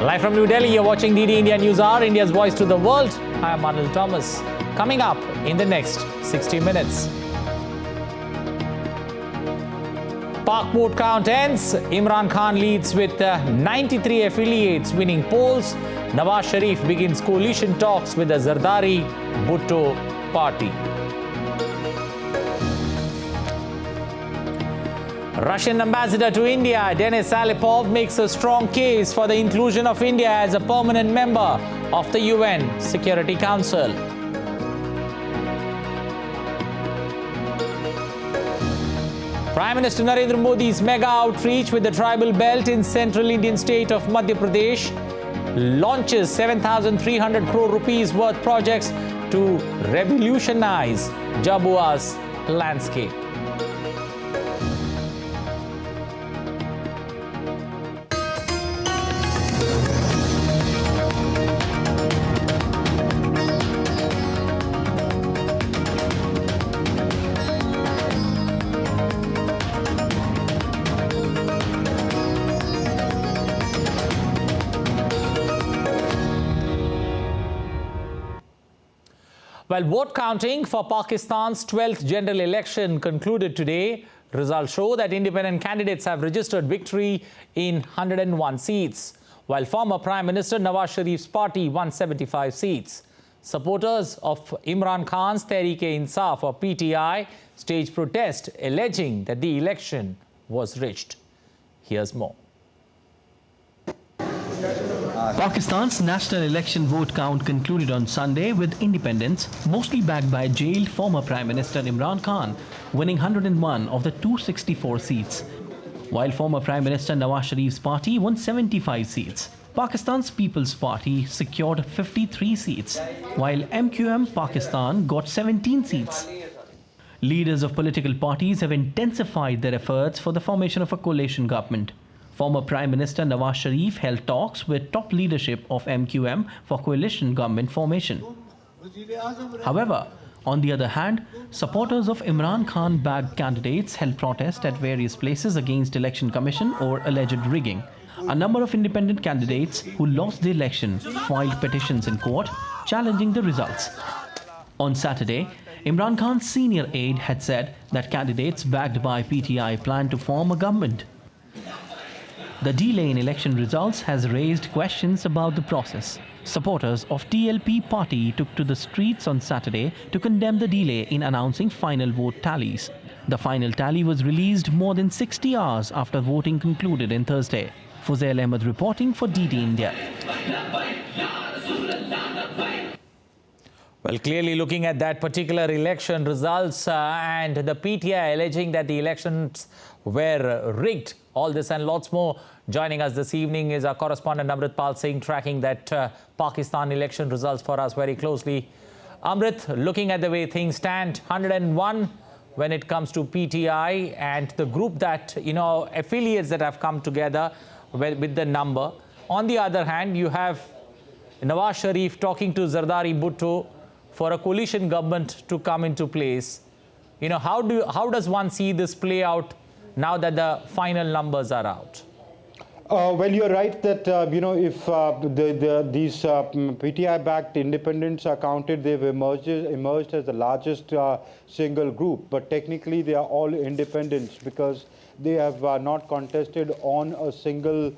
Live from New Delhi, you're watching DD India News Hour, India's voice to the world. I am Anil Thomas. Coming up in the next 60 minutes. Pak vote count ends. Imran Khan leads with 93 affiliates winning polls. Nawaz Sharif begins coalition talks with the Zardari Bhutto party. Russian ambassador to India, Denis Alipov, makes a strong case for the inclusion of India as a permanent member of the UN Security Council. Prime Minister Narendra Modi's mega outreach with the tribal belt in central Indian state of Madhya Pradesh launches 7,300 crore rupees worth projects to revolutionize Jabua's landscape. Well, vote counting for Pakistan's 12th general election concluded today. Results show that independent candidates have registered victory in 101 seats, while former Prime Minister Nawaz Sharif's party won 75 seats. Supporters of Imran Khan's Tehreek-e-Insaf or PTI staged protest alleging that the election was rigged. Here's more. Pakistan's national election vote count concluded on Sunday with independents, mostly backed by jailed former Prime Minister Imran Khan, winning 101 of the 264 seats, while former Prime Minister Nawaz Sharif's party won 75 seats. Pakistan's People's Party secured 53 seats, while MQM Pakistan got 17 seats. Leaders of political parties have intensified their efforts for the formation of a coalition government. Former Prime Minister Nawaz Sharif held talks with top leadership of MQM for coalition government formation. However, on the other hand, supporters of Imran Khan-backed candidates held protests at various places against Election Commission or alleged rigging. A number of independent candidates who lost the election filed petitions in court challenging the results. On Saturday, Imran Khan's senior aide had said that candidates backed by PTI plan to form a government. The delay in election results has raised questions about the process. Supporters of TLP party took to the streets on Saturday to condemn the delay in announcing final vote tallies. The final tally was released more than 60 hours after voting concluded on Thursday. Fuzail Ahmed reporting for DD India. Well, clearly looking at that particular election results and the PTI alleging that the elections were rigged, all this and lots more. Joining us this evening is our correspondent Amrit Pal Singh, tracking that Pakistan election results for us very closely. Amrit, looking at the way things stand, 101 when it comes to PTI and the group that, affiliates that have come together with the number. On the other hand, you have Nawaz Sharif talking to Zardari Bhutto for a coalition government to come into place. How does one see this play out now that the final numbers are out? Well, you're right that, if these PTI-backed independents are counted, they've emerged as the largest single group. But technically, they are all independents because they have not contested on a single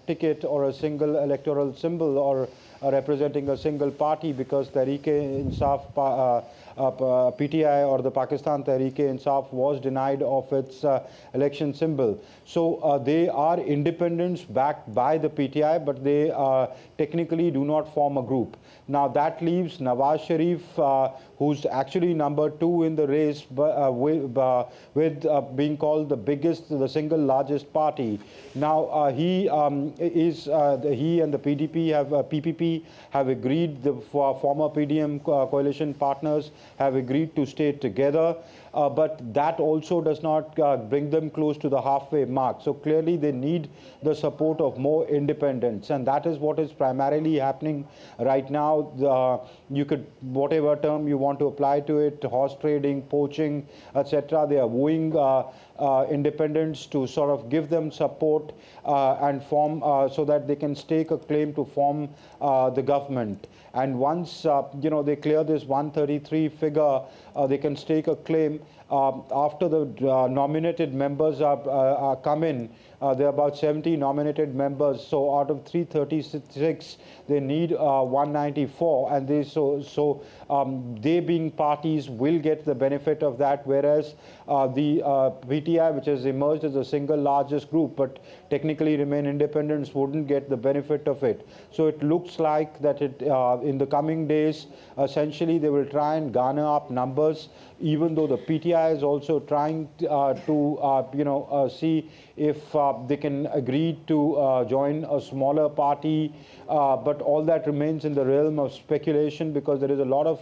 ticket or a single electoral symbol or representing a single party, because Tehreek-e-Insaf PTI or the Pakistan Tehreek-e-Insaf was denied of its election symbol. So they are independents backed by the PTI, but they technically do not form a group. Now that leaves Nawaz Sharif, who's actually number 2 in the race, with being called the single largest party. Now he and the PPP have agreed, the former PDM coalition partners have agreed to stay together. but that also does not bring them close to the halfway mark. So clearly they need the support of more independents, and that is what is primarily happening right now. You could, whatever term you want to apply to it, horse trading, poaching, etc., they are wooing independents to sort of give them support and form so that they can stake a claim to form the government. And once they clear this 133 figure, they can stake a claim. After the nominated members are come in, there are about 70 nominated members. So out of 336, they need 194, and they being parties will get the benefit of that, whereas the PTI, which has emerged as the single largest group but technically remain independents, wouldn't get the benefit of it. So it looks like that in the coming days, essentially they will try and garner up numbers, even though the PTI is also trying to see if they can agree to join a smaller party, but all that remains in the realm of speculation, because there is a lot of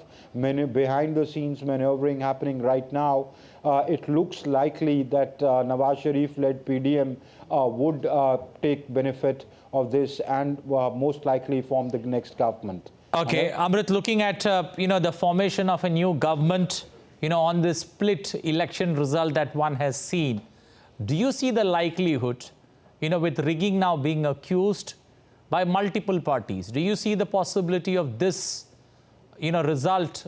behind the scenes maneuvering happening right now. It looks likely that Nawaz Sharif-led PDM would take benefit of this and most likely form the next government. Okay, Amrit, looking at the formation of a new government, on this split election result that one has seen, do you see the likelihood, with rigging now being accused by multiple parties, do you see the possibility of this, result,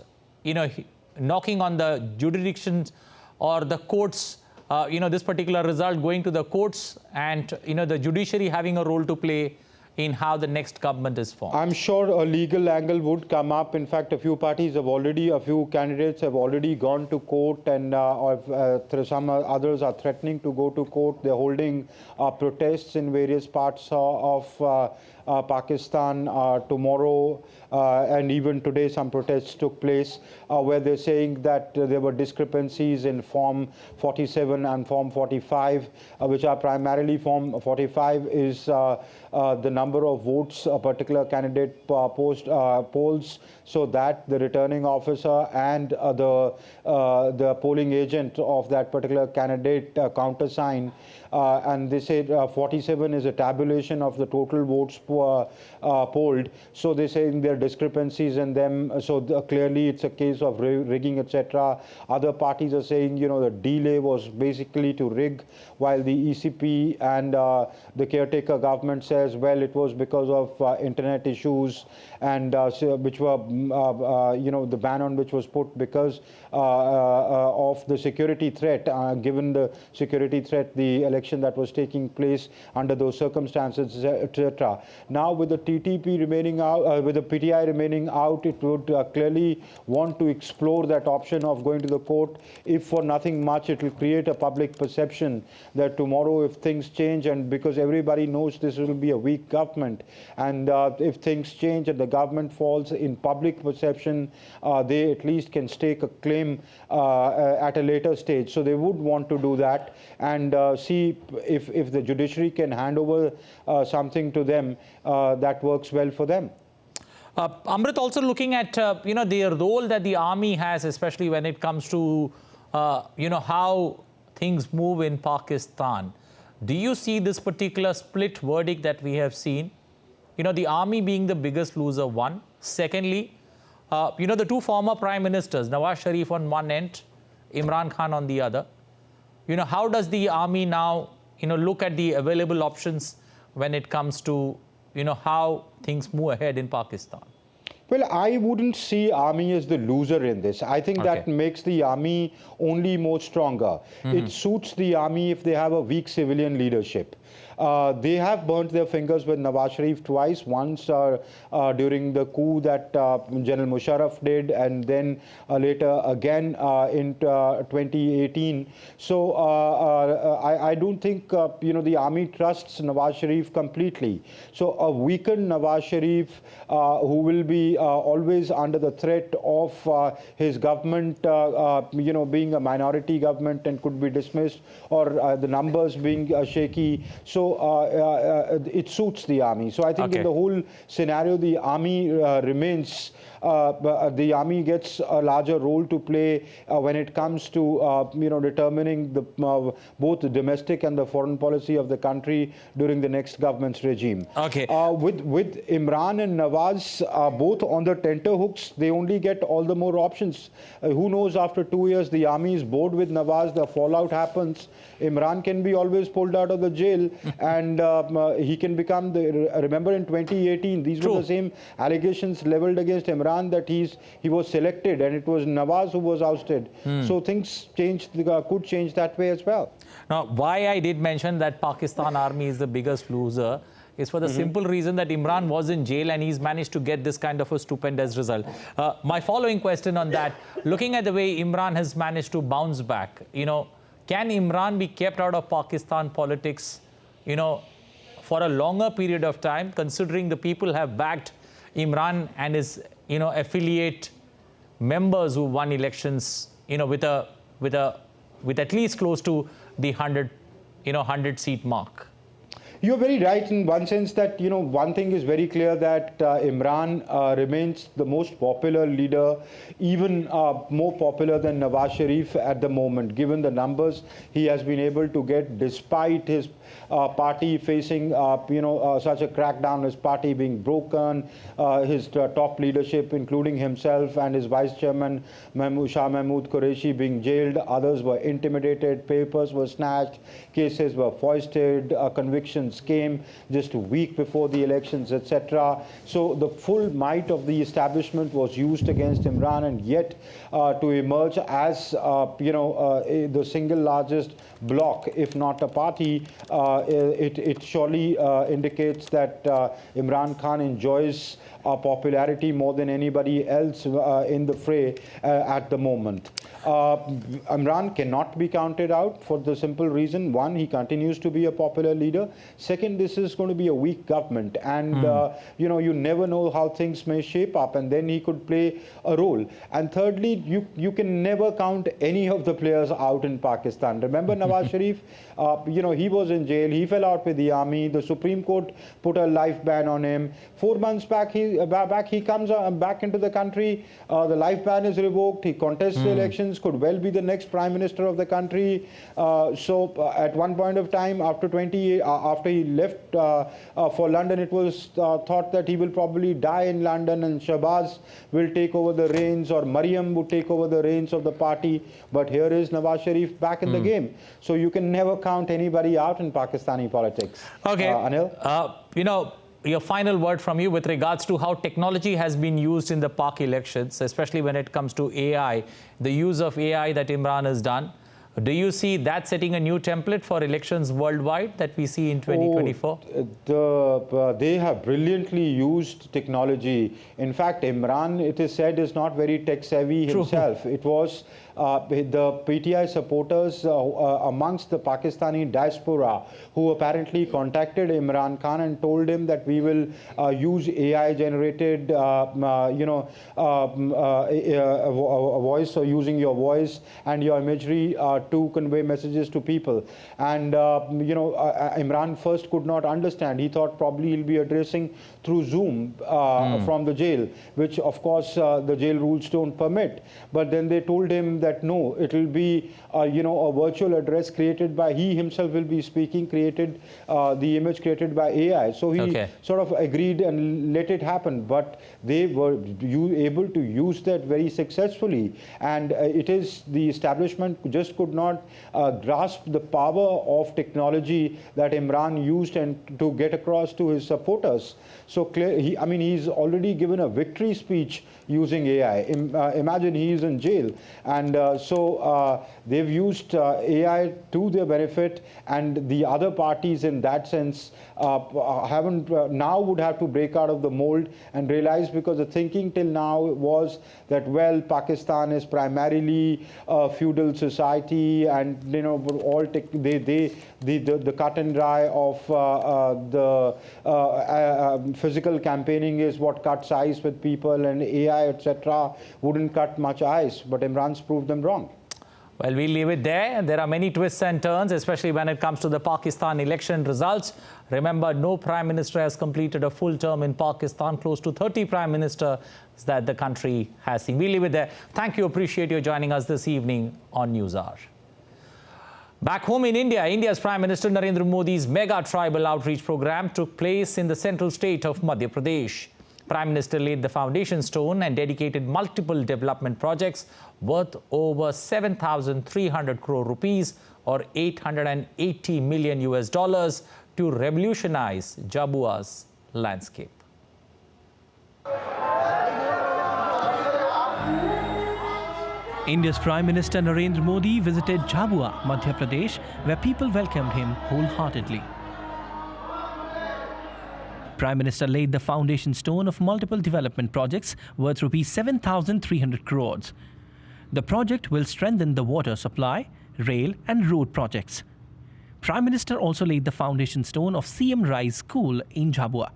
knocking on the jurisdictions or the courts, this particular result going to the courts and, the judiciary having a role to play in how the next government is formed? I'm sure a legal angle would come up. In fact, a few candidates have already gone to court, and some others are threatening to go to court. They're holding protests in various parts of Pakistan. Tomorrow and even today some protests took place where they're saying that there were discrepancies in Form 47 and Form 45, which are primarily Form 45 is the number of votes a particular candidate polls, so that the returning officer and the polling agent of that particular candidate countersign. And they say 47 is a tabulation of the total votes polled. So they say there are discrepancies in them. So clearly it's a case of rigging, etc. Other parties are saying, the delay was basically to rig, while the ECP and the caretaker government says, well, it was because of internet issues, and which were, the ban on which was put because of the security threat. Given the security threat, the election that was taking place under those circumstances, etc. Now, with the TTP remaining out, with the PTI remaining out, it would clearly want to explore that option of going to the court. If for nothing much, it will create a public perception that tomorrow, if things change, and because everybody knows this will be a weak government, and if things change and the government falls in public perception, they at least can stake a claim at a later stage. So they would want to do that and see if the judiciary can hand over something to them that works well for them. Amrit, also looking at the role that the army has, especially when it comes to how things move in Pakistan. Do you see this particular split verdict that we have seen? The army being the biggest loser, one. Secondly, the two former prime ministers, Nawaz Sharif on one end, Imran Khan on the other. How does the army now, look at the available options when it comes to, how things move ahead in Pakistan? Well, I wouldn't see army as the loser in this. I think that makes the army only more stronger. It suits the army if they have a weak civilian leadership. They have burnt their fingers with Nawaz Sharif twice, once during the coup that General Musharraf did, and then later again in 2018. So I don't think the army trusts Nawaz Sharif completely. So a weakened Nawaz Sharif who will be always under the threat of his government being a minority government and could be dismissed, or the numbers being shaky. So it suits the army. So I think in the whole scenario, the army remains. The army gets a larger role to play when it comes to determining the both the domestic and the foreign policy of the country during the next government's regime. With Imran and Nawaz both on the tenterhooks, they only get all the more options. Who knows, after 2 years the army is bored with Nawaz, the fallout happens, Imran can be always pulled out of the jail and he can become the, remember in 2018 these were the same allegations leveled against Imran, that he was selected and it was Nawaz who was ousted. So things changed, could change that way as well. Now, why I did mention that Pakistan army is the biggest loser is for the simple reason that Imran was in jail and he's managed to get this kind of a stupendous result. My following question on that, looking at the way Imran has managed to bounce back, can Imran be kept out of Pakistan politics, for a longer period of time, considering the people have backed Imran and his, affiliate members who won elections, with at least close to the 100 seat mark? You're very right in one sense that, one thing is very clear, that Imran remains the most popular leader, even more popular than Nawaz Sharif at the moment, given the numbers he has been able to get despite his party facing, such a crackdown, his party being broken, his top leadership, including himself and his vice chairman, Shah Mahmood Qureshi, being jailed. Others were intimidated, papers were snatched, cases were foisted, convictions came just a week before the elections, etc. So the full might of the establishment was used against Imran, and yet to emerge as the single largest bloc, if not a party, it surely indicates that Imran Khan enjoys popularity more than anybody else in the fray at the moment. Imran cannot be counted out for the simple reason, one, he continues to be a popular leader. Second, this is going to be a weak government, and you never know how things may shape up, and then he could play a role. And thirdly, you can never count any of the players out in Pakistan. Remember Nawaz Sharif, he was in jail, he fell out with the army, the Supreme Court put a life ban on him. 4 months back he comes back into the country, the life ban is revoked, he contests the elections, could well be the next prime minister of the country. So at one point of time, after he left for London, it was thought that he will probably die in London and Shahbaz will take over the reins, or Mariam would take over the reins of the party. But here is Nawaz Sharif back in the game. So you can never count anybody out in Pakistani politics. Okay. Anil? Your final word from you with regards to how technology has been used in the Pak elections, especially when it comes to AI, the use of AI that Imran has done. Do you see that setting a new template for elections worldwide that we see in 2024? They have brilliantly used technology. In fact, Imran, it is said, is not very tech-savvy himself. It was the PTI supporters amongst the Pakistani diaspora who apparently contacted Imran Khan and told him that we will use AI-generated, voice, or using your voice and your imagery to convey messages to people. And Imran first could not understand. He thought probably he'll be addressing through Zoom from the jail, which of course the jail rules don't permit. But then they told him that no, it will be a virtual address created by, he himself will be speaking, the image created by AI. So he sort of agreed and let it happen. But they were able to use that very successfully, and it is the establishment just could not grasp the power of technology that Imran used and to get across to his supporters. So he's already given a victory speech using AI. Imagine he is in jail, and so they've used AI to their benefit, and the other parties in that sense haven't now would have to break out of the mold and realize, because the thinking till now was that, well, Pakistan is primarily a feudal society, and all the cut and dry of the physical campaigning is what cuts ice with people, and AI, etc., wouldn't cut much ice. But Imran's proved them wrong. Well, we'll leave it there. There are many twists and turns, especially when it comes to the Pakistan election results. Remember, no Prime Minister has completed a full term in Pakistan. Close to 30 Prime Ministers that the country has seen. We'll leave it there. Thank you. Appreciate you joining us this evening on NewsHour. Back home in India, India's Prime Minister Narendra Modi's mega tribal outreach program took place in the central state of Madhya Pradesh. Prime Minister laid the foundation stone and dedicated multiple development projects worth over 7,300 crore rupees or 880 million US dollars to revolutionize Jhabua's landscape. India's Prime Minister Narendra Modi visited Jhabua, Madhya Pradesh, where people welcomed him wholeheartedly. Prime Minister laid the foundation stone of multiple development projects worth rupees 7,300 crores. The project will strengthen the water supply, rail and road projects. Prime Minister also laid the foundation stone of CM Rise School in Jhabua.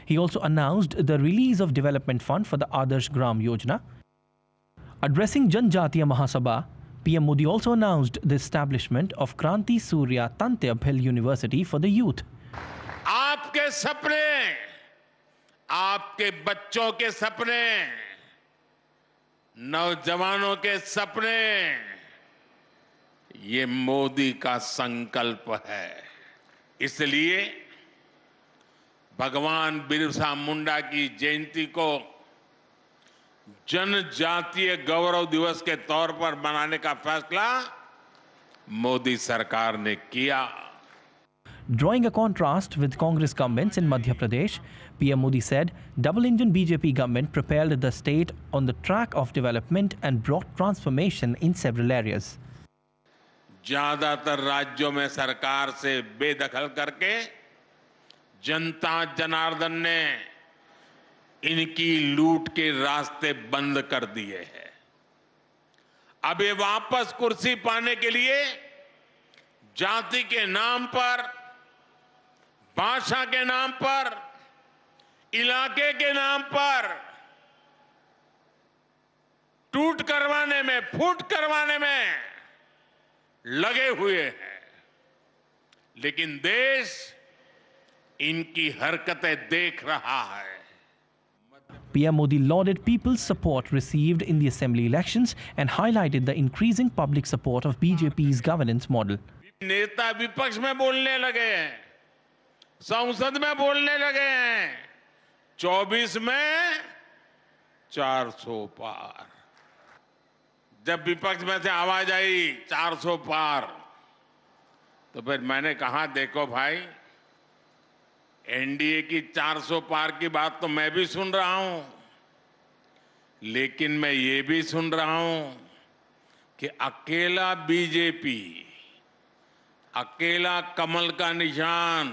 He also announced the release of development fund for the Adarsh Gram Yojana. Addressing Janjatiya Mahasabha, PM Modi also announced the establishment of Kranti Surya Tantya Bhil University for the youth. आपके सपने, आपके बच्चों के सपने, नौजवानों के सपने, ये मोदी का संकल्प है। इसलिए भगवान बिरसा मुंडा की जयंती को जनजातीय गौरव दिवस के तौर पर मनाने का फैसला मोदी सरकार ने किया। Drawing a contrast with Congress governments in Madhya Pradesh, PM Modi said double-engine BJP government propelled the state on the track of development and brought transformation in several areas. ज्यादातर राज्यों में सरकार से बेदखल करके जनता जनार्दन ने इनकी लूट के रास्ते बंद कर दिए हैं। अब ये वापस कुर्सी पाने के लिए जाति के नाम पर, भाषा के नाम पर, इलाके के नाम पर टूट करवाने में, फूट करवाने में लगे हुए हैं। लेकिन देश इनकी हरकतें देख रहा है। PM Modi lauded people's support received in the assembly elections and highlighted the increasing public support of BJP's governance model. नेता विपक्ष में बोलने लगे हैं, संसद में बोलने लगे हैं, 24 में 400 पार। जब विपक्ष में से आवाज आई 400 पार, तो फिर मैंने कहा देखो भाई, एनडीए की 400 पार की बात तो मैं भी सुन रहा हूं, लेकिन मैं ये भी सुन रहा हूं कि अकेला बीजेपी, अकेला कमल का निशान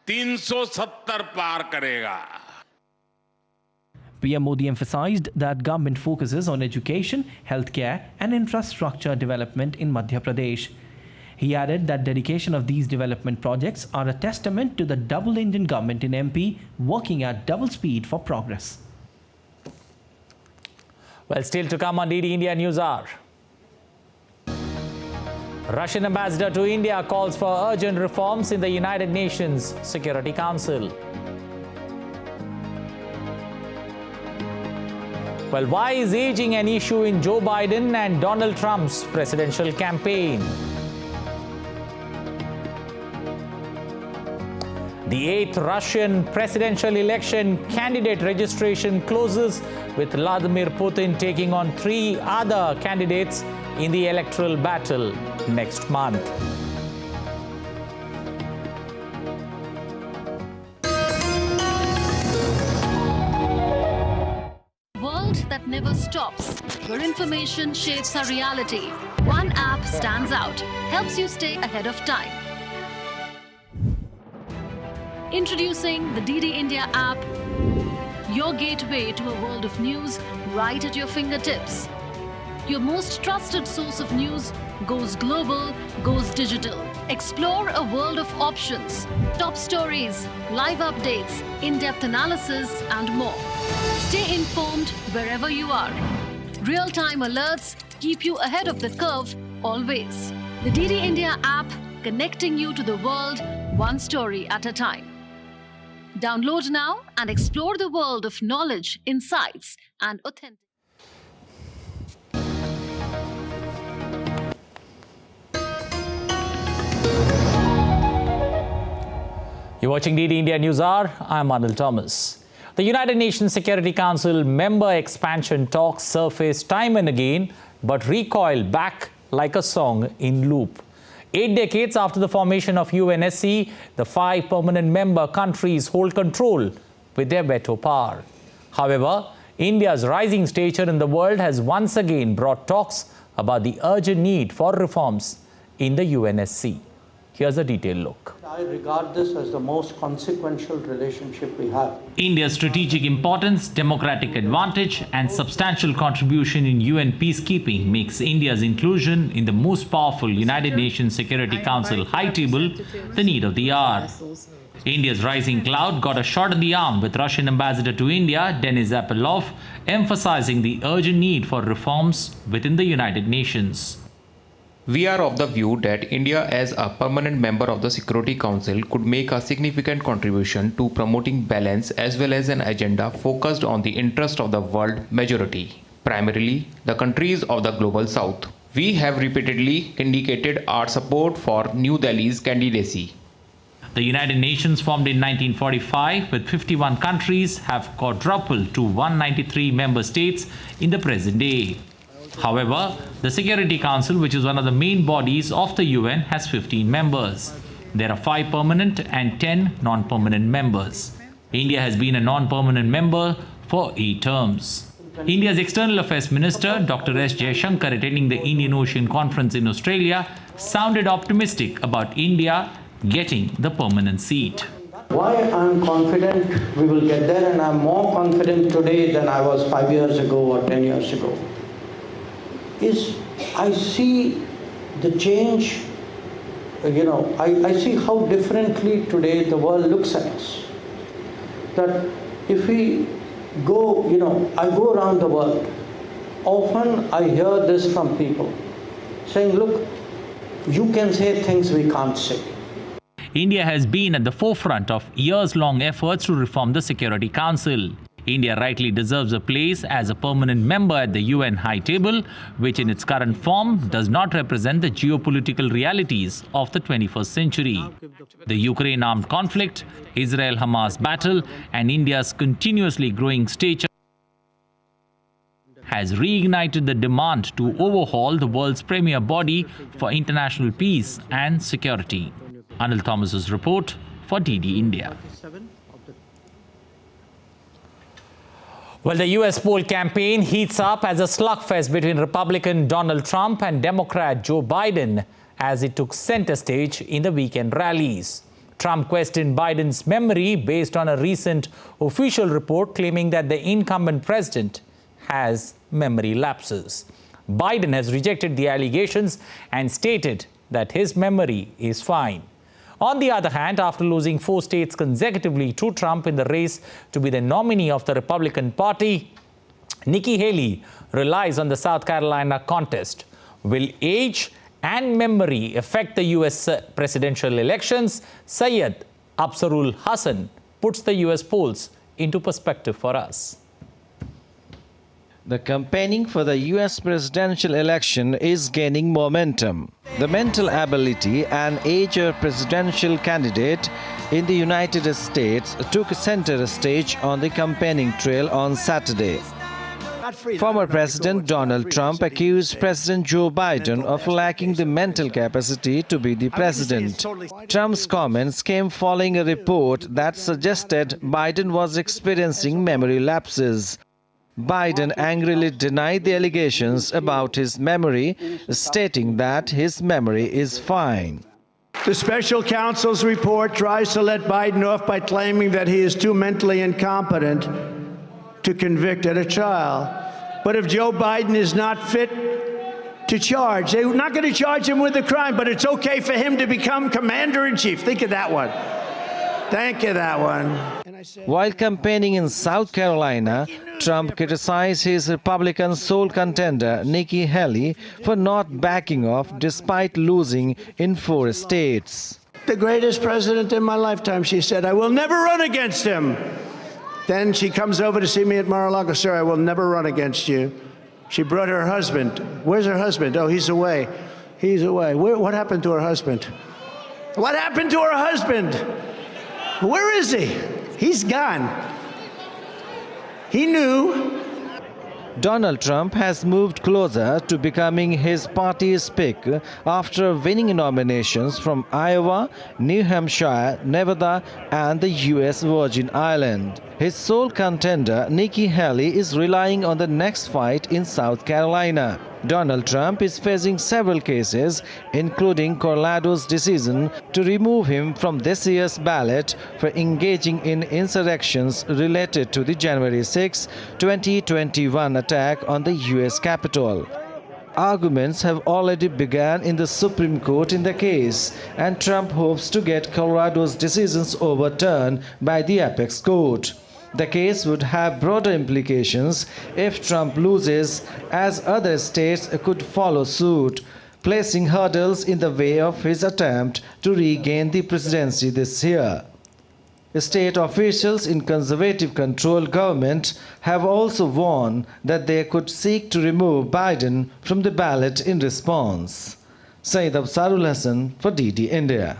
370 पार करेगा। PM Modi emphasized that government focuses on education, healthcare and infrastructure development in Madhya Pradesh. He added that dedication of these development projects are a testament to the double-engine government in MP working at double speed for progress. Well, still to come on DD India News Hour. Russian ambassador to India calls for urgent reforms in the United Nations Security Council. Well, why is aging an issue in Joe Biden and Donald Trump's presidential campaign? The 8th Russian presidential election candidate registration closes, with Vladimir Putin taking on 3 other candidates in the electoral battle next month. World that never stops, where information shapes our reality. One app stands out, helps you stay ahead of time. Introducing the DD India app, your gateway to a world of news right at your fingertips. Your most trusted source of news goes global, goes digital. Explore a world of options, top stories, live updates, in-depth analysis, and more. Stay informed wherever you are. Real-time alerts, keep you ahead of the curve always. The DD India app, connecting you to the world, one story at a time. Download now and explore the world of knowledge, insights, and authentic. You're watching DD India News Hour. I'm Anil Thomas. The United Nations Security Council member expansion talks surface time and again, but recoil back like a song in loop. 8 decades after the formation of UNSC, the 5 permanent member countries hold control with their veto power. However, India's rising stature in the world has once again brought talks about the urgent need for reforms in the UNSC. Here's a detailed look. I regard this as the most consequential relationship we have. India's strategic importance, democratic advantage, and substantial contribution in UN peacekeeping makes India's inclusion in the most powerful United Nations Security Council high table the need of the hour. India's rising cloud got a shot in the arm with Russian ambassador to India, Denis Apelov, emphasizing the urgent need for reforms within the United Nations. We are of the view that India as a permanent member of the Security Council could make a significant contribution to promoting balance as well as an agenda focused on the interest of the world majority, primarily the countries of the Global South. We have repeatedly indicated our support for New Delhi's candidacy. The United Nations, formed in 1945 with 51 countries, have quadrupled to 193 member states in the present day. However, the Security Council, which is one of the main bodies of the UN, has 15 members. There are 5 permanent and 10 non-permanent members. India has been a non-permanent member for 8 terms. India's External Affairs Minister, Dr. S. Jaishankar, attending the Indian Ocean Conference in Australia, sounded optimistic about India getting the permanent seat. Why I'm confident we will get there, and I'm more confident today than I was 5 years ago or 10 years ago, is I see the change, I see how differently today the world looks at us. That if we go, I go around the world, often I hear this from people, saying, look, you can say things we can't say. India has been at the forefront of years-long efforts to reform the Security Council. India rightly deserves a place as a permanent member at the UN high table, which in its current form does not represent the geopolitical realities of the 21st century. The Ukraine armed conflict, Israel-Hamas battle, and India's continuously growing stature has reignited the demand to overhaul the world's premier body for international peace and security. Anil Thomas's report for DD India. Well, the US poll campaign heats up as a slugfest between Republican Donald Trump and Democrat Joe Biden as it took center stage in the weekend rallies. Trump questioned Biden's memory based on a recent official report claiming that the incumbent president has memory lapses. Biden has rejected the allegations and stated that his memory is fine. On the other hand, after losing 4 states consecutively to Trump in the race to be the nominee of the Republican Party, Nikki Haley relies on the South Carolina contest. Will age and memory affect the U.S. presidential elections? Syed Absarul Hassan puts the U.S. polls into perspective for us. The campaigning for the US presidential election is gaining momentum. The mental ability and age of presidential candidate in the United States took center stage on the campaigning trail on Saturday. Former President Donald Trump accused President Joe Biden of lacking the mental capacity to be the president. Trump's comments came following a report that suggested Biden was experiencing memory lapses. Biden angrily denied the allegations about his memory, stating that his memory is fine. The special counsel's report tries to let Biden off by claiming that he is too mentally incompetent to convict at a trial. But if Joe Biden is not fit to charge, they're not going to charge him with a crime, but it's okay for him to become commander-in-chief. Think of that one. Thank you, that one. While campaigning in South Carolina, Trump criticized his Republican sole contender Nikki Haley for not backing off despite losing in 4 states. The greatest president in my lifetime, she said, I will never run against him. Then she comes over to see me at Mar-a-Lago. Sir, I will never run against you. She brought her husband. Where's her husband? Oh, he's away. He's away. What happened to her husband? What happened to her husband? Where is he? He's gone. He knew. Donald Trump has moved closer to becoming his party's pick after winning nominations from Iowa, New Hampshire, Nevada, and the U.S. Virgin Islands. His sole contender, Nikki Haley, is relying on the next fight in South Carolina. Donald Trump is facing several cases, including Colorado's decision to remove him from this year's ballot for engaging in insurrections related to the January 6, 2021 attack on the U.S. Capitol. Arguments have already begun in the Supreme Court in the case, and Trump hopes to get Colorado's decisions overturned by the apex court. The case would have broader implications if Trump loses, as other states could follow suit, placing hurdles in the way of his attempt to regain the presidency this year. State officials in conservative-controlled government have also warned that they could seek to remove Biden from the ballot in response. Saeed Absarul Hassan for DD India.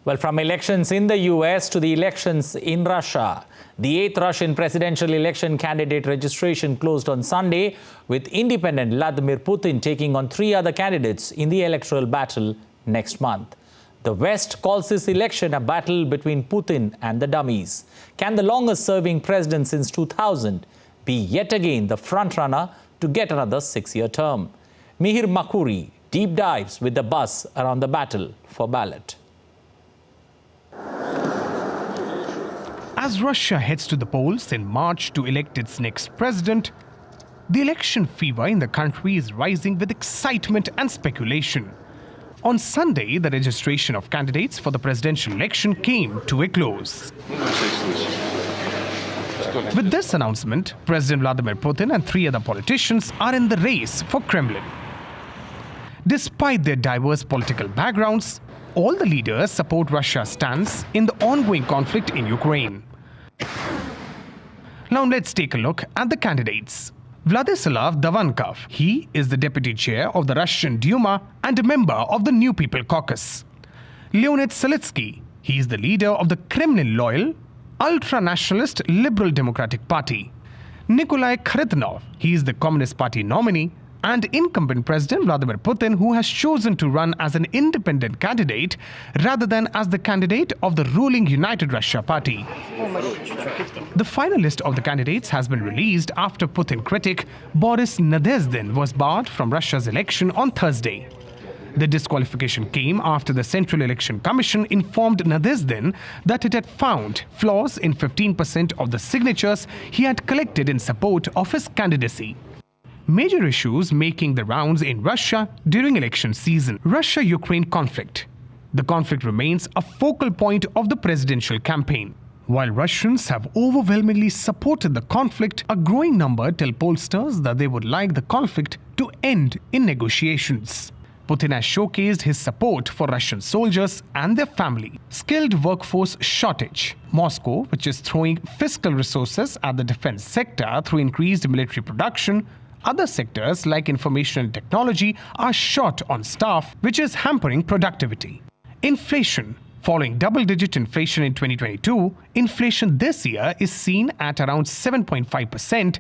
Well, from elections in the US to the elections in Russia, the 8th Russian presidential election candidate registration closed on Sunday, with independent Vladimir Putin taking on 3 other candidates in the electoral battle next month. The West calls this election a battle between Putin and the dummies. Can the longest-serving president since 2000 be yet again the frontrunner to get another 6-year term? Mihir Makuri deep dives with the buzz around the battle for ballot. As Russia heads to the polls in March to elect its next president, the election fever in the country is rising with excitement and speculation. On Sunday, the registration of candidates for the presidential election came to a close. With this announcement, President Vladimir Putin and 3 other politicians are in the race for Kremlin. Despite their diverse political backgrounds, all the leaders support Russia's stance in the ongoing conflict in Ukraine. Now let's take a look at the candidates. Vladislav Davankov, he is the deputy chair of the Russian Duma and a member of the New People Caucus. Leonid Salitsky, he is the leader of the Kremlin-loyal, ultra-nationalist Liberal Democratic Party. Nikolai Kharitonov, he is the Communist Party nominee, and incumbent President Vladimir Putin, who has chosen to run as an independent candidate rather than as the candidate of the ruling United Russia Party. The final list of the candidates has been released after Putin critic Boris Nadezhdin was barred from Russia's election on Thursday. The disqualification came after the Central Election Commission informed Nadezhdin that it had found flaws in 15% of the signatures he had collected in support of his candidacy. Major issues making the rounds in Russia during election season. Russia-Ukraine conflict. The conflict remains a focal point of the presidential campaign. While Russians have overwhelmingly supported the conflict, a growing number tell pollsters that they would like the conflict to end in negotiations. Putin has showcased his support for Russian soldiers and their family. Skilled workforce shortage. Moscow, which is throwing fiscal resources at the defense sector through increased military production. Other sectors like information and technology are short on staff, which is hampering productivity. Inflation. Following double-digit inflation in 2022, inflation this year is seen at around 7.5%,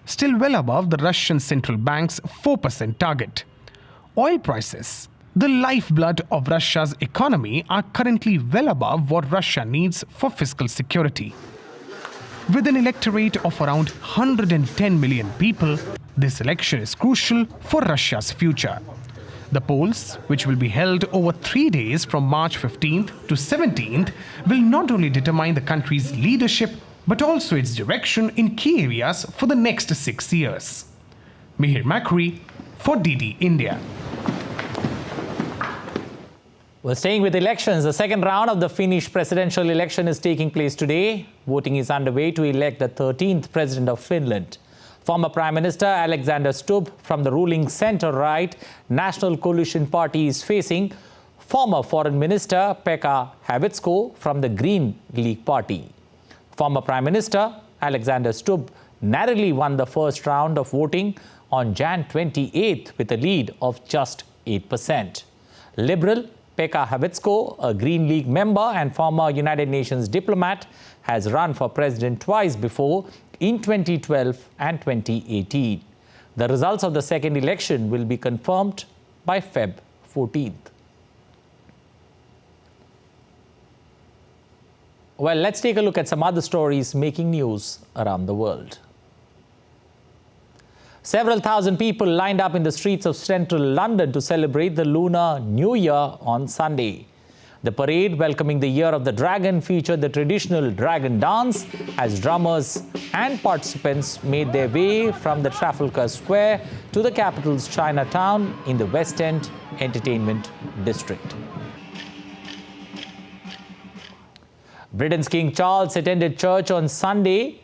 still well above the Russian central bank's 4% target. Oil prices. The lifeblood of Russia's economy are currently well above what Russia needs for fiscal security. With an electorate of around 110 million people, this election is crucial for Russia's future. The polls, which will be held over 3 days from March 15th to 17th, will not only determine the country's leadership, but also its direction in key areas for the next 6 years. Mihir Makuri for DD India. Well, staying with elections, the second round of the Finnish presidential election is taking place today. Voting is underway to elect the 13th president of Finland. Former Prime Minister Alexander Stubb from the ruling centre-right National Coalition Party is facing former Foreign Minister Pekka Haavisto from the Green League Party. Former Prime Minister Alexander Stubb narrowly won the first round of voting on Jan 28th with a lead of just 8%. Liberal Pekka Haavisto, a Green League member and former United Nations diplomat, has run for president twice before in 2012 and 2018. The results of the second election will be confirmed by Feb 14th. Well, let's take a look at some other stories making news around the world. Several thousand people lined up in the streets of central London to celebrate the Lunar New Year on Sunday. The parade welcoming the Year of the Dragon featured the traditional dragon dance as drummers and participants made their way from the Trafalgar Square to the capital's Chinatown in the West End Entertainment District. Britain's King Charles attended church on Sunday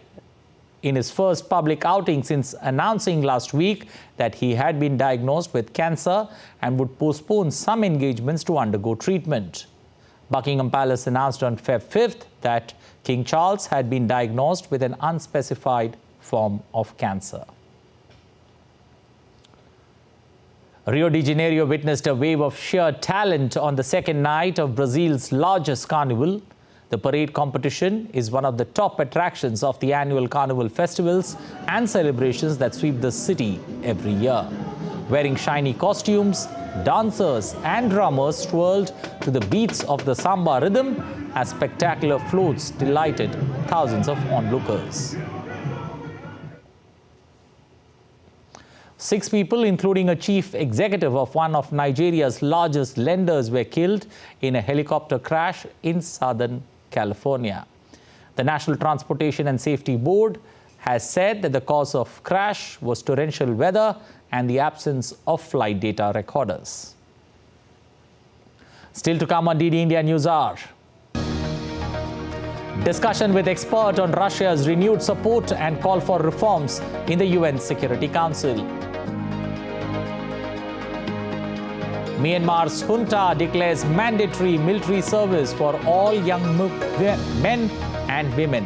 in his first public outing since announcing last week that he had been diagnosed with cancer and would postpone some engagements to undergo treatment. Buckingham Palace announced on Feb 5th that King Charles had been diagnosed with an unspecified form of cancer. Rio de Janeiro witnessed a wave of sheer talent on the second night of Brazil's largest carnival. The parade competition is one of the top attractions of the annual carnival festivals and celebrations that sweep the city every year. Wearing shiny costumes, dancers and drummers twirled to the beats of the samba rhythm as spectacular floats delighted thousands of onlookers. 6 people, including a chief executive of one of Nigeria's largest lenders, were killed in a helicopter crash in Southern California. The National Transportation and Safety Board has said that the cause of crash was torrential weather and the absence of flight data recorders. Still to come on DD India News Hour. Discussion with expert on Russia's renewed support and call for reforms in the UN Security Council. Myanmar's junta declares mandatory military service for all young men and women.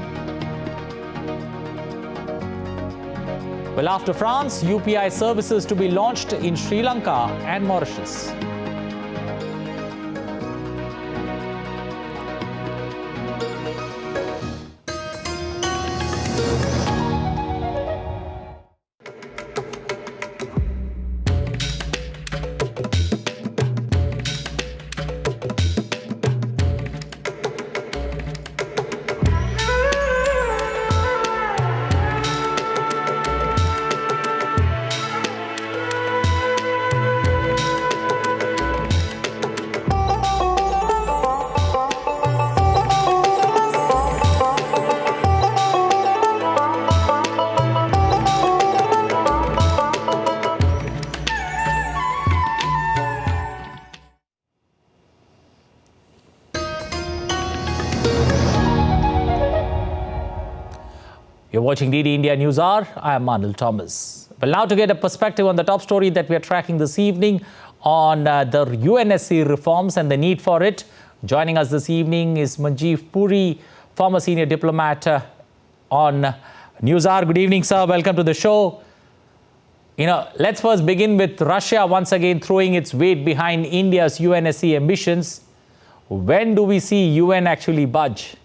Well, after France, UPI services to be launched in Sri Lanka and Mauritius. You're watching DD India News Hour. I am Anil Thomas. Well, now to get a perspective on the top story that we are tracking this evening on the UNSC reforms and the need for it. Joining us this evening is Manjeev Puri, former senior diplomat on News Hour. Good evening, sir. Welcome to the show. Let's first begin with Russia once again throwing its weight behind India's UNSC ambitions. When do we see UN actually budge?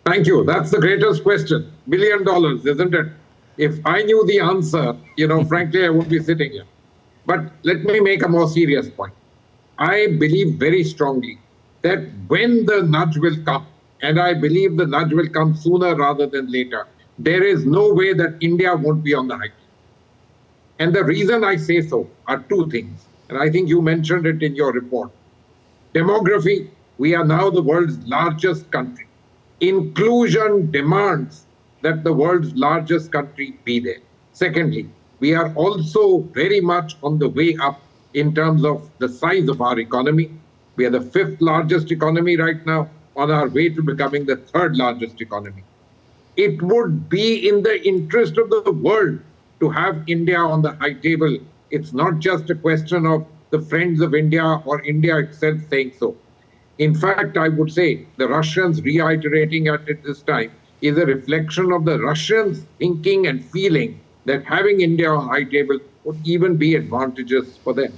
Thank you. That's the greatest question. $1 billion, isn't it? If I knew the answer, frankly, I wouldn't be sitting here. But let me make a more serious point. I believe very strongly that when the nudge will come, and I believe the nudge will come sooner rather than later, there is no way that India won't be on the high. And the reason I say so are 2 things. And I think you mentioned it in your report. Demography, we are now the world's largest country. Inclusion demands that the world's largest country be there. Secondly, we are also very much on the way up in terms of the size of our economy. We are the 5th largest economy right now, on our way to becoming the 3rd largest economy. It would be in the interest of the world to have India on the high table. It's not just a question of the friends of India or India itself saying so. In fact, I would say the Russians reiterating it this time is a reflection of the Russians thinking and feeling that having India on high table would even be advantageous for them.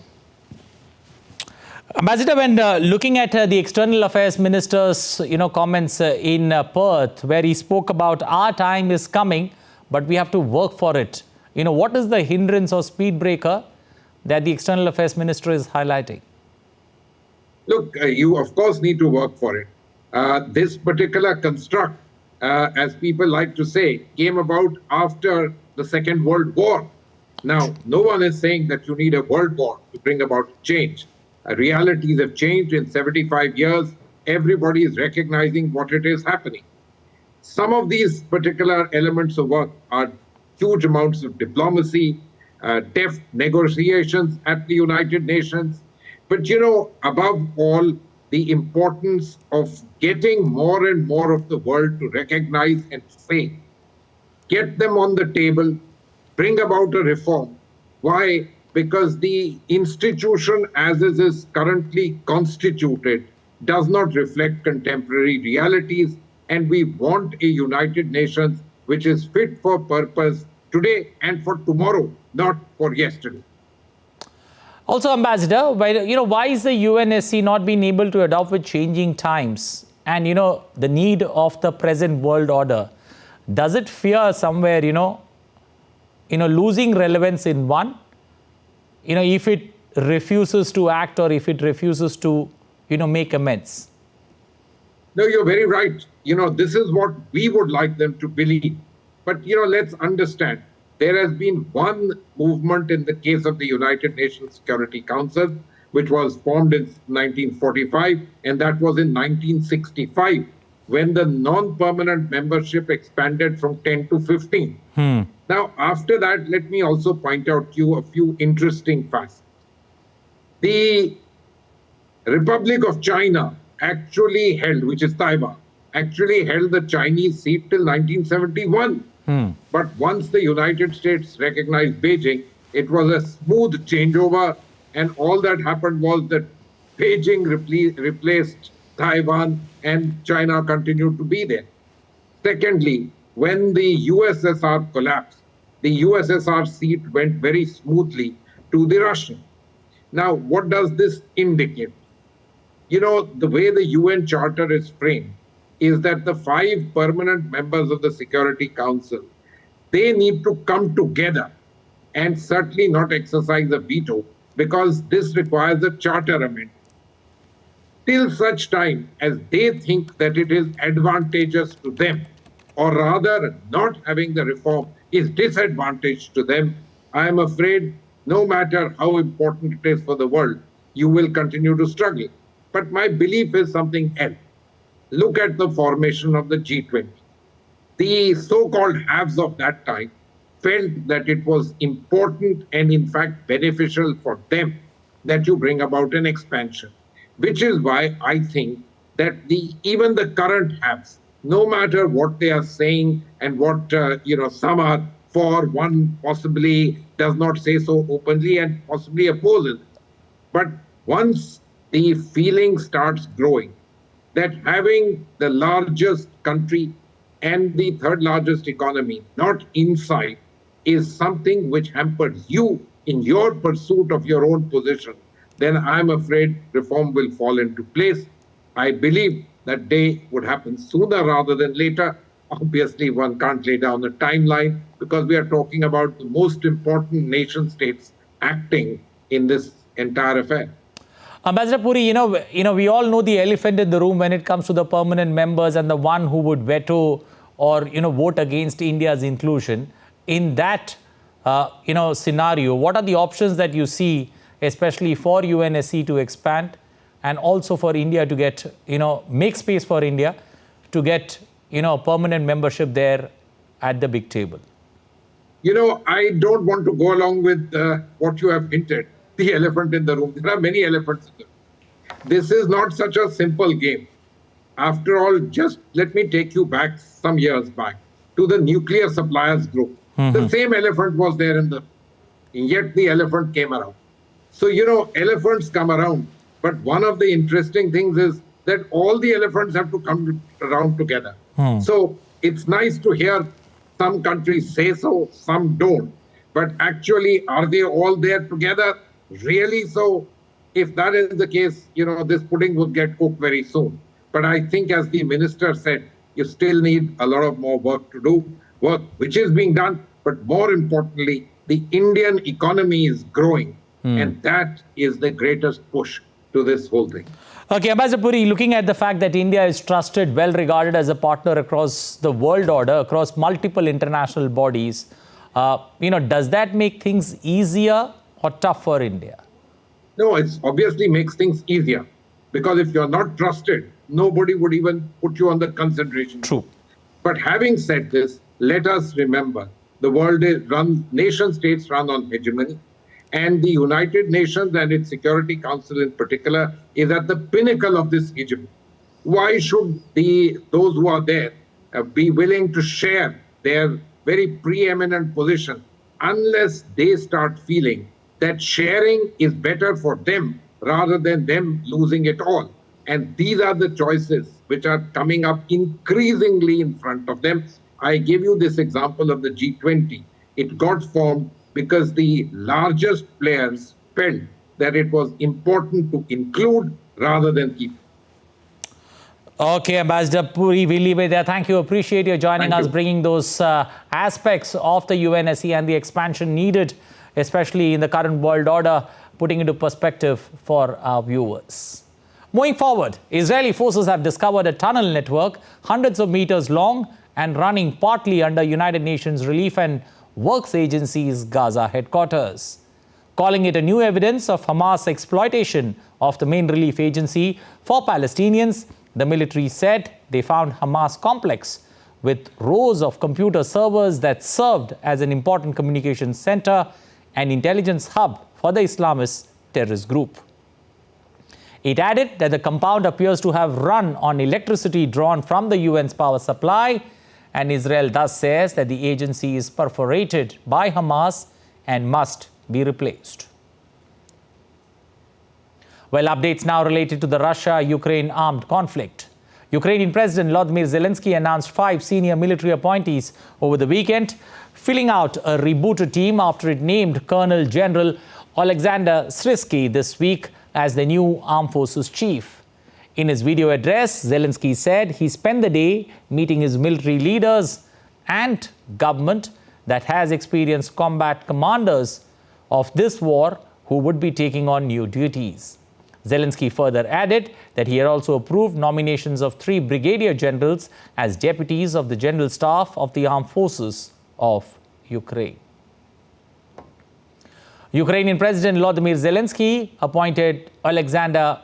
Ambassador, when looking at the External Affairs Minister's comments in Perth, where he spoke about our time is coming, but we have to work for it. What is the hindrance or speed breaker that the External Affairs Minister is highlighting? Look, you of course need to work for it. This particular construct, as people like to say, came about after the Second World War. Now, no one is saying that you need a world war to bring about change. Realities have changed in 75 years. Everybody is recognizing what it is happening. Some of these particular elements of work are huge amounts of diplomacy, deft negotiations at the United Nations. But, above all, the importance of getting more and more of the world to recognize and say, get them on the table, bring about a reform. Why? Because the institution as it is currently constituted does not reflect contemporary realities, and we want a United Nations which is fit for purpose today and for tomorrow, not for yesterday. Also, Ambassador, why is the UNSC not being able to adopt with changing times and, the need of the present world order? Does it fear somewhere, losing relevance in one? If it refuses to act or if it refuses to, make amends? No, you're very right. This is what we would like them to believe. But, let's understand, there has been one movement in the case of the United Nations Security Council, which was formed in 1945, and that was in 1965, when the non-permanent membership expanded from 10 to 15. Now, after that, let me also point out to you a few interesting facts. The Republic of China actually held, which is Taiwan, actually held the Chinese seat till 1971. But once the United States recognized Beijing, it was a smooth changeover, and all that happened was that Beijing replaced Taiwan and China continued to be there. Secondly, when the USSR collapsed, the USSR seat went very smoothly to the Russian. Now, what does this indicate? The way the UN Charter is framed is that the 5 permanent members of the Security Council, they need to come together and certainly not exercise a veto, because this requires a charter amendment. Till such time as they think that it is advantageous to them, or rather not having the reform is disadvantage to them, I am afraid no matter how important it is for the world, you will continue to struggle. But my belief is something else. Look at the formation of the G20. The so-called haves of that time felt that it was important and in fact beneficial for them that you bring about an expansion, which is why I think that even the current haves, no matter what they are saying and what some are for, one possibly does not say so openly and possibly opposes. But once the feeling starts growing that having the largest country and the 3rd largest economy not inside is something which hampers you in your pursuit of your own position, then I'm afraid reform will fall into place. I believe that day would happen sooner rather than later. Obviously, one can't lay down a timeline because we are talking about the most important nation states acting in this entire affair. Ambassador Puri, we all know the elephant in the room when it comes to the permanent members and the one who would veto or, vote against India's inclusion. In that, scenario, what are the options that you see, especially for UNSC to expand and also for India to get, make space for India to get, permanent membership there at the big table? I don't want to go along with what you have hinted, the elephant in the room. There are many elephants in the room. this is not such a simple game. After all, just let me take you back some years back to the nuclear suppliers group. The same elephant was there yet the elephant came around. So, elephants come around, but one of the interesting things is that all the elephants have to come around together. So it's nice to hear some countries say so, some don't. But actually, are they all there together? Really? So if that is the case, this pudding will get cooked very soon. But I think, as the minister said, you still need a lot of more work to do, work which is being done. But more importantly, the Indian economy is growing. And that is the greatest push to this whole thing. Okay, Ambassador Puri, looking at the fact that India is trusted, well regarded as a partner across the world order, across multiple international bodies, does that make things easier or tough for India? No, it obviously makes things easier. Because if you're not trusted, nobody would even put you on the consideration. True. But having said this, let us remember, the world is nation states run on hegemony. And the United Nations and its Security Council in particular is at the pinnacle of this hegemony. Why should those who are there be willing to share their very preeminent position unless they start feeling that sharing is better for them rather than them losing it all? And these are the choices which are coming up increasingly in front of them. I gave you this example of the G20. It got formed because the largest players felt that it was important to include rather than keep. Okay, Ambassador Puri, we'll leave it there. Thank you. Appreciate you joining us, bringing those aspects of the UNSC and the expansion needed, especially in the current world order, putting into perspective for our viewers. Moving forward, Israeli forces have discovered a tunnel network hundreds of meters long and running partly under United Nations Relief and Works Agency's Gaza headquarters. Calling it a new evidence of Hamas' exploitation of the main relief agency for Palestinians, the military said they found Hamas complex with rows of computer servers that served as an important communications center and intelligence hub for the Islamist terrorist group. It added that the compound appears to have run on electricity drawn from the UN's power supply, and Israel thus says that the agency is perforated by Hamas and must be replaced. Well, updates now related to the Russia-Ukraine armed conflict. Ukrainian President Volodymyr Zelensky announced 5 senior military appointees over the weekend, filling out a rebooted team after it named Colonel General Alexander Syrskyi this week as the new armed forces chief. In his video address, Zelensky said he spent the day meeting his military leaders and government that has experienced combat commanders of this war who would be taking on new duties. Zelensky further added that he had also approved nominations of 3 brigadier generals as deputies of the General Staff of the Armed Forces of Ukraine. Ukrainian President Volodymyr Zelensky appointed Alexander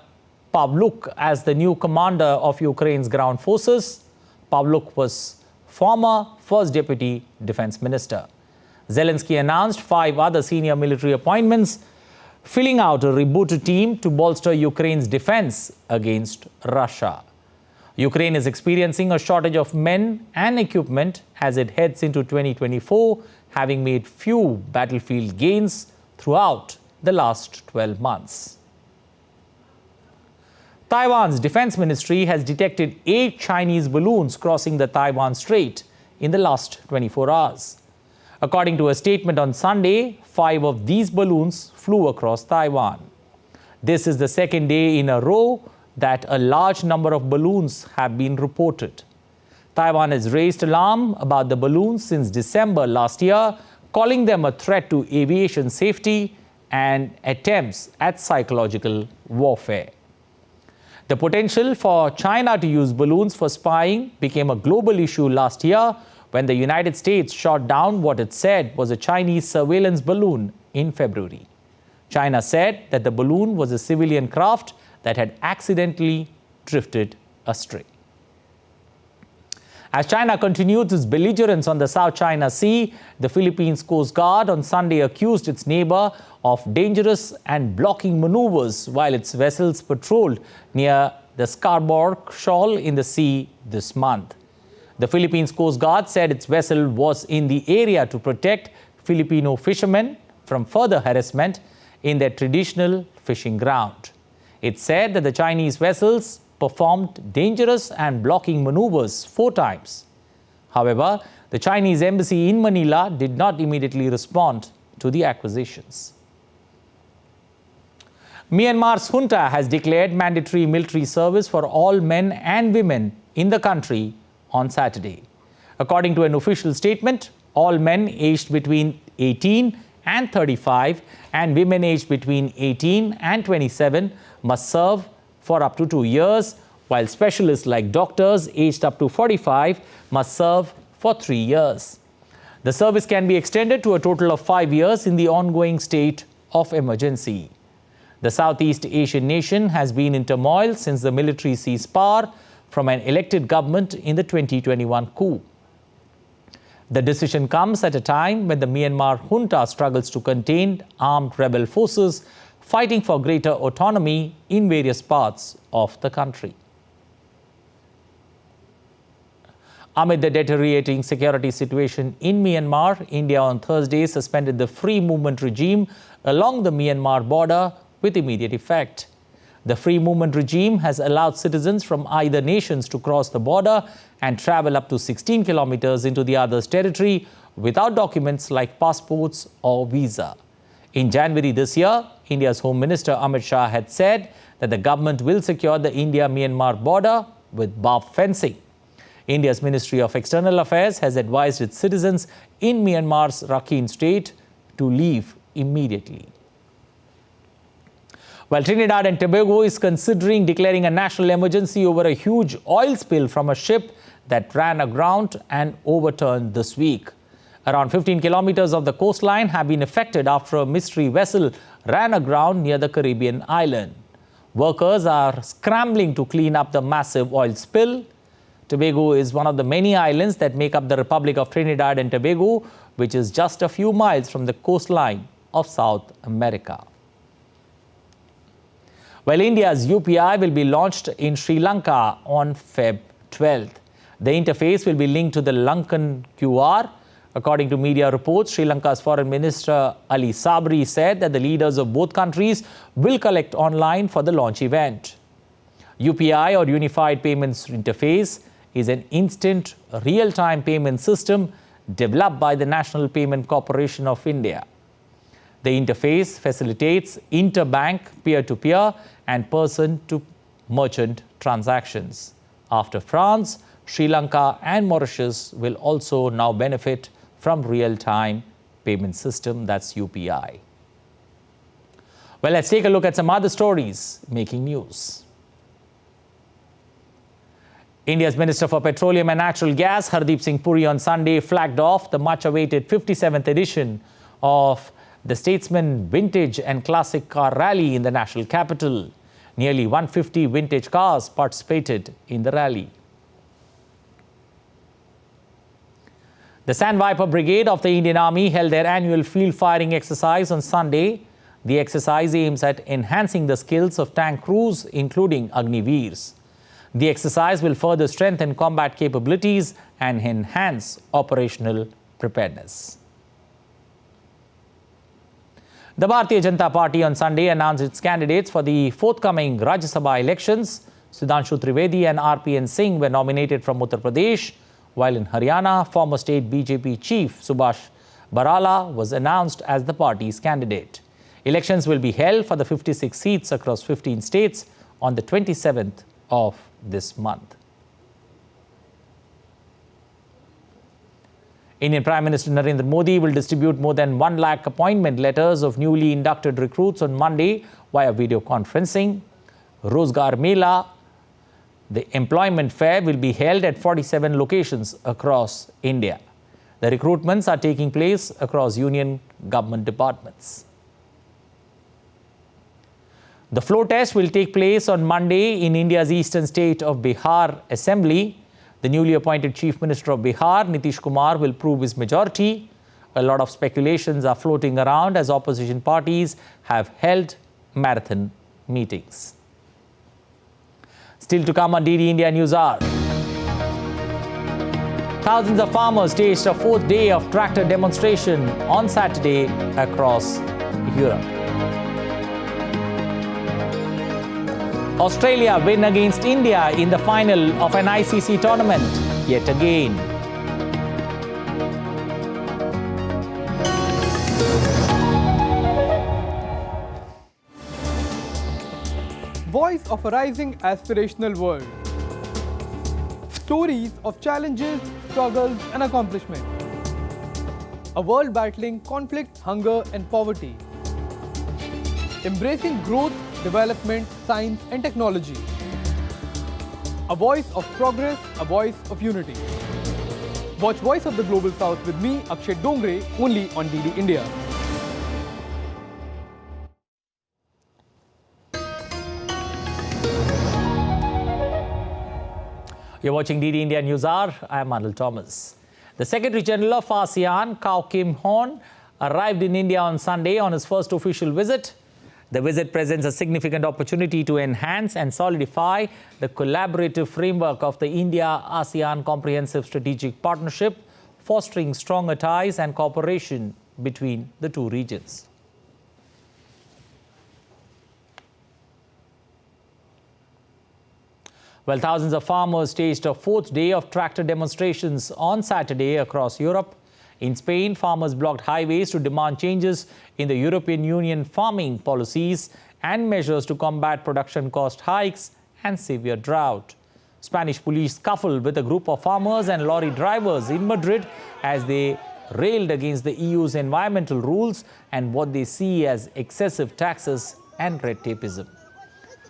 Pavluk as the new commander of Ukraine's ground forces. Pavluk was former First Deputy Defense Minister. Zelensky announced 5 other senior military appointments, filling out a rebooted team to bolster Ukraine's defense against Russia. Ukraine is experiencing a shortage of men and equipment as it heads into 2024, having made few battlefield gains throughout the last 12 months. Taiwan's defense ministry has detected 8 Chinese balloons crossing the Taiwan Strait in the last 24 hours. According to a statement on Sunday, 5 of these balloons flew across Taiwan. This is the second day in a row that a large number of balloons have been reported. Taiwan has raised alarm about the balloons since December last year, calling them a threat to aviation safety and attempts at psychological warfare. The potential for China to use balloons for spying became a global issue last year when the United States shot down what it said was a Chinese surveillance balloon in February. China said that the balloon was a civilian craft that had accidentally drifted astray. As China continued its belligerence on the South China Sea, the Philippines Coast Guard on Sunday accused its neighbor of dangerous and blocking maneuvers while its vessels patrolled near the Scarborough Shoal in the sea this month. The Philippines Coast Guard said its vessel was in the area to protect Filipino fishermen from further harassment in their traditional fishing ground. It said that the Chinese vessels performed dangerous and blocking maneuvers 4 times. However, the Chinese embassy in Manila did not immediately respond to the accusations. Myanmar's junta has declared mandatory military service for all men and women in the country on Saturday. According to an official statement, all men aged between 18 and 35 and women aged between 18 and 27 must serve for up to 2 years, while specialists like doctors aged up to 45 must serve for 3 years. The service can be extended to a total of 5 years in the ongoing state of emergency. The Southeast Asian nation has been in turmoil since the military seized power from an elected government in the 2021 coup. The decision comes at a time when the Myanmar junta struggles to contain armed rebel forces fighting for greater autonomy in various parts of the country. Amid the deteriorating security situation in Myanmar, India on Thursday suspended the free movement regime along the Myanmar border with immediate effect. The free movement regime has allowed citizens from either nations to cross the border and travel up to 16 kilometers into the other's territory without documents like passports or visa. In January this year, India's Home Minister Amit Shah had said that the government will secure the India-Myanmar border with barbed fencing. India's Ministry of External Affairs has advised its citizens in Myanmar's Rakhine state to leave immediately. While Trinidad and Tobago is considering declaring a national emergency over a huge oil spill from a ship that ran aground and overturned this week. Around 15 kilometers of the coastline have been affected after a mystery vessel ran aground near the Caribbean island. Workers are scrambling to clean up the massive oil spill. Tobago is one of the many islands that make up the Republic of Trinidad and Tobago, which is just a few miles from the coastline of South America. While India's UPI will be launched in Sri Lanka on Feb 12th. The interface will be linked to the Lankan QR. According to media reports, Sri Lanka's Foreign Minister Ali Sabri said that the leaders of both countries will collect online for the launch event. UPI, or Unified Payments Interface, is an instant real-time payment system developed by the National Payment Corporation of India. The interface facilitates interbank, peer-to-peer and person-to-merchant transactions. After France, Sri Lanka and Mauritius will also now benefit from real-time payment system, that's UPI. Well, let's take a look at some other stories making news. India's Minister for Petroleum and Natural Gas, Hardeep Singh Puri, on Sunday flagged off the much-awaited 57th edition of the Statesman Vintage and Classic Car Rally in the national capital. Nearly 150 vintage cars participated in the rally. The Sandviper Brigade of the Indian Army held their annual field firing exercise on Sunday. The exercise aims at enhancing the skills of tank crews, including Agniveers. The exercise will further strengthen combat capabilities and enhance operational preparedness. The Bharatiya Janata Party on Sunday announced its candidates for the forthcoming Rajya Sabha elections. Sudhanshu Trivedi and RPN Singh were nominated from Uttar Pradesh, while in Haryana, former state BJP chief Subhash Barala was announced as the party's candidate. Elections will be held for the 56 seats across 15 states on the 27th of this month. Indian Prime Minister Narendra Modi will distribute more than 1 lakh appointment letters of newly inducted recruits on Monday via video conferencing. Rozgar Mela, the employment fair, will be held at 47 locations across India. The recruitments are taking place across union government departments. The floor test will take place on Monday in India's eastern state of Bihar Assembly. The newly appointed Chief Minister of Bihar, Nitish Kumar, will prove his majority. A lot of speculations are floating around as opposition parties have held marathon meetings. Still to come on DD India News Hour. Thousands of farmers staged a fourth day of tractor demonstration on Saturday across Europe. Australia win against India in the final of an ICC tournament yet again. Voice of a rising aspirational world. Stories of challenges, struggles and accomplishment. A world battling conflict, hunger and poverty. Embracing growth, development, science and technology. A voice of progress, a voice of unity. Watch Voice of the Global South with me, Akshay Dongre, only on DD India. You're watching DD India News Hour. I'm Anil Thomas. The Secretary General of ASEAN, Kao Kim Horn, arrived in India on Sunday on his first official visit. The visit presents a significant opportunity to enhance and solidify the collaborative framework of the India-ASEAN Comprehensive Strategic Partnership, fostering stronger ties and cooperation between the two regions. Well, thousands of farmers staged a fourth day of tractor demonstrations on Saturday across Europe. In Spain, farmers blocked highways to demand changes in the European Union farming policies and measures to combat production cost hikes and severe drought. Spanish police scuffled with a group of farmers and lorry drivers in Madrid as they railed against the EU's environmental rules and what they see as excessive taxes and red tapeism.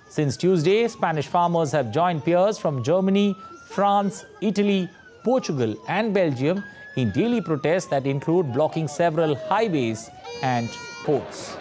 Since Tuesday, Spanish farmers have joined peers from Germany, France, Italy, Portugal and Belgium in daily protests that include blocking several highways and ports.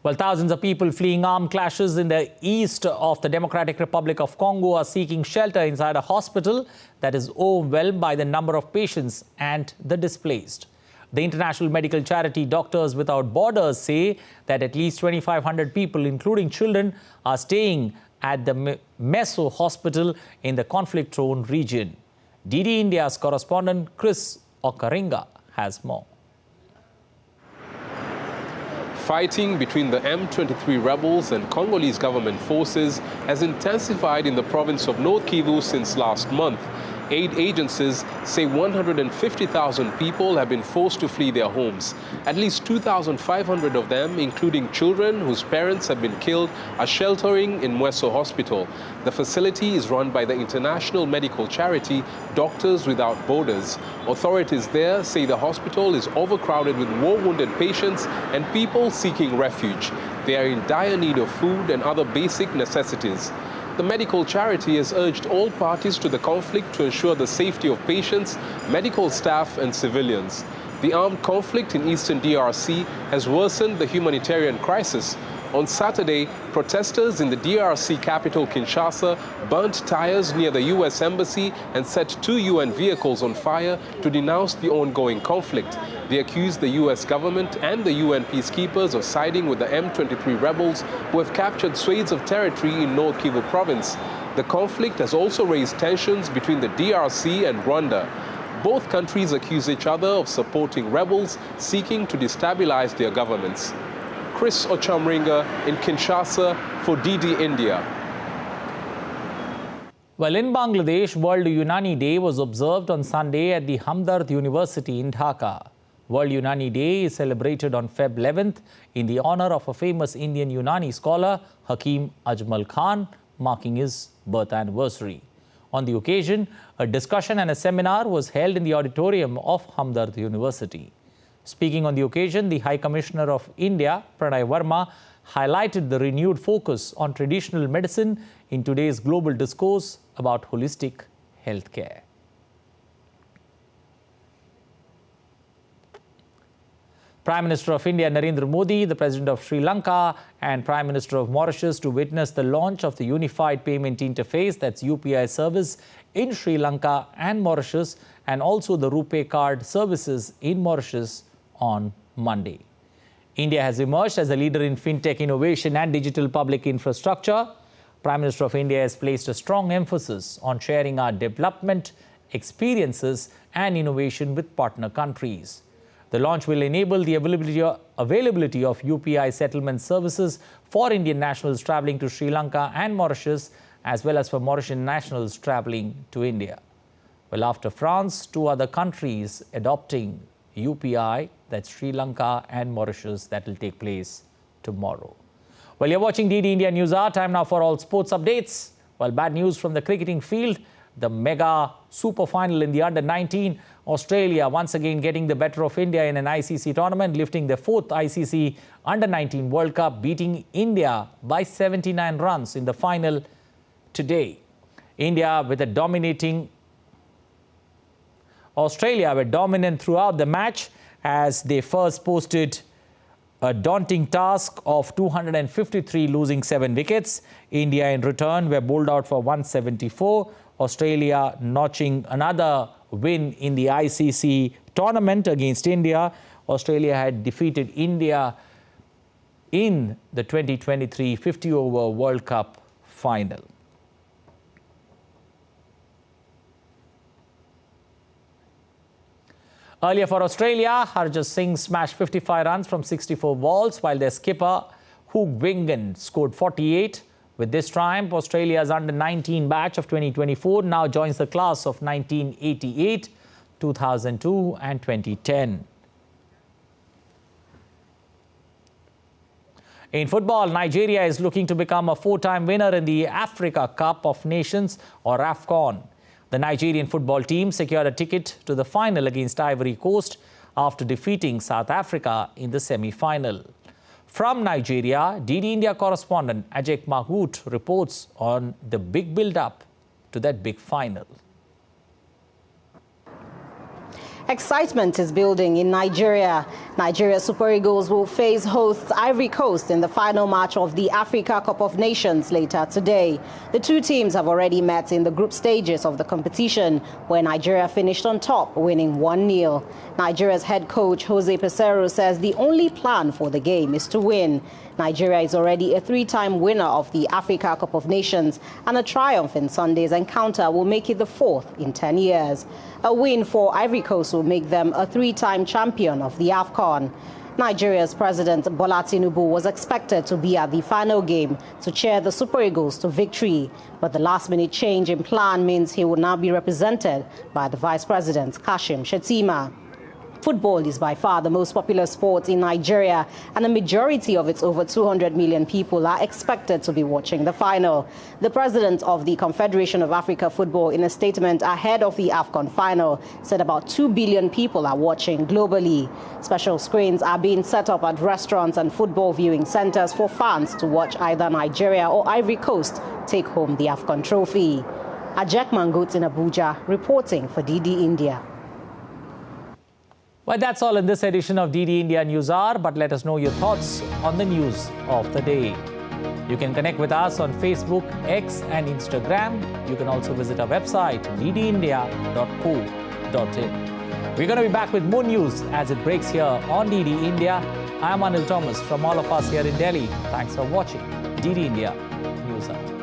Well, thousands of people fleeing armed clashes in the east of the Democratic Republic of Congo are seeking shelter inside a hospital that is overwhelmed by the number of patients and the displaced. The international medical charity Doctors Without Borders say that at least 2,500 people, including children, are staying at the Meso hospital in the conflict-torn region. DD India's correspondent Chris Okaringa has more. Fighting between the M23 rebels and Congolese government forces has intensified in the province of North Kivu since last month. Aid agencies say 150,000 people have been forced to flee their homes. At least 2,500 of them, including children whose parents have been killed, are sheltering in Mweso Hospital. The facility is run by the international medical charity Doctors Without Borders. Authorities there say the hospital is overcrowded with war-wounded patients and people seeking refuge. They are in dire need of food and other basic necessities. The medical charity has urged all parties to the conflict to ensure the safety of patients, medical staff and civilians. The armed conflict in eastern DRC has worsened the humanitarian crisis. On Saturday, protesters in the DRC capital Kinshasa burnt tires near the U.S. embassy and set 2 UN vehicles on fire to denounce the ongoing conflict. They accused the U.S. government and the UN peacekeepers of siding with the M23 rebels who have captured swathes of territory in North Kivu province. The conflict has also raised tensions between the DRC and Rwanda. Both countries accuse each other of supporting rebels seeking to destabilize their governments. Chris Ochamringa in Kinshasa for DD India. Well, in Bangladesh, World Unani Day was observed on Sunday at the Hamdard University in Dhaka. World Unani Day is celebrated on Feb 11th in the honor of a famous Indian Unani scholar, Hakim Ajmal Khan, marking his birth anniversary. On the occasion, a discussion and a seminar was held in the auditorium of Hamdard University. Speaking on the occasion, the High Commissioner of India, Pranay Verma, highlighted the renewed focus on traditional medicine in today's global discourse about holistic healthcare. Prime Minister of India Narendra Modi, the President of Sri Lanka and Prime Minister of Mauritius to witness the launch of the Unified Payment Interface, that's UPI service, in Sri Lanka and Mauritius, and also the RuPay card services in Mauritius on Monday. India has emerged as a leader in fintech innovation and digital public infrastructure. Prime Minister of India has placed a strong emphasis on sharing our development, experiences and innovation with partner countries. The launch will enable the availability of UPI settlement services for Indian nationals travelling to Sri Lanka and Mauritius, as well as for Mauritian nationals travelling to India. Well, after France, 2 other countries adopting UPI, that's Sri Lanka and Mauritius, that will take place tomorrow. Well, you're watching DD India News Hour. Time now for all sports updates. Well, bad news from the cricketing field. The mega super final in the under-19. Australia once again getting the better of India in an ICC tournament, lifting their 4th ICC under-19 World Cup, beating India by 79 runs in the final today. Australia were dominant throughout the match as they first posted a daunting task of 253, losing 7 wickets. India in return were bowled out for 174. Australia notching another win in the ICC tournament against India. Australia had defeated India in the 2023 50-over World Cup final. Earlier for Australia, Harjit Singh smashed 55 runs from 64 balls, while their skipper, Hugh Wingan, scored 48. With this triumph, Australia's under-19 batch of 2024 now joins the class of 1988, 2002 and 2010. In football, Nigeria is looking to become a 4-time winner in the Africa Cup of Nations, or AFCON. The Nigerian football team secured a ticket to the final against Ivory Coast after defeating South Africa in the semi-final. From Nigeria, DD India correspondent Ajay Mahmood reports on the big build-up to that big final. Excitement is building in Nigeria. Nigeria Super Eagles will face hosts Ivory Coast in the final match of the Africa Cup of Nations later today. The 2 teams have already met in the group stages of the competition, where Nigeria finished on top, winning 1-0. Nigeria's head coach Jose Peseiro says the only plan for the game is to win. Nigeria is already a 3-time winner of the Africa Cup of Nations, and a triumph in Sunday's encounter will make it the 4th in 10 years. A win for Ivory Coast will make them a 3-time champion of the AFCON. Nigeria's President Bola Tinubu was expected to be at the final game to cheer the Super Eagles to victory, but the last-minute change in plan means he will now be represented by the Vice President Kashim Shettima. Football is by far the most popular sport in Nigeria, and a majority of its over 200 million people are expected to be watching the final. The president of the Confederation of Africa Football, in a statement ahead of the AFCON final, said about 2 billion people are watching globally. Special screens are being set up at restaurants and football viewing centers for fans to watch either Nigeria or Ivory Coast take home the AFCON trophy. Ajak Mangut in Abuja, reporting for DD India. Well, that's all in this edition of DD India News Hour, but let us know your thoughts on the news of the day. You can connect with us on Facebook, X and Instagram. You can also visit our website, ddindia.co.in. We're going to be back with more news as it breaks here on DD India. I'm Anil Thomas. From all of us here in Delhi, thanks for watching DD India News Hour.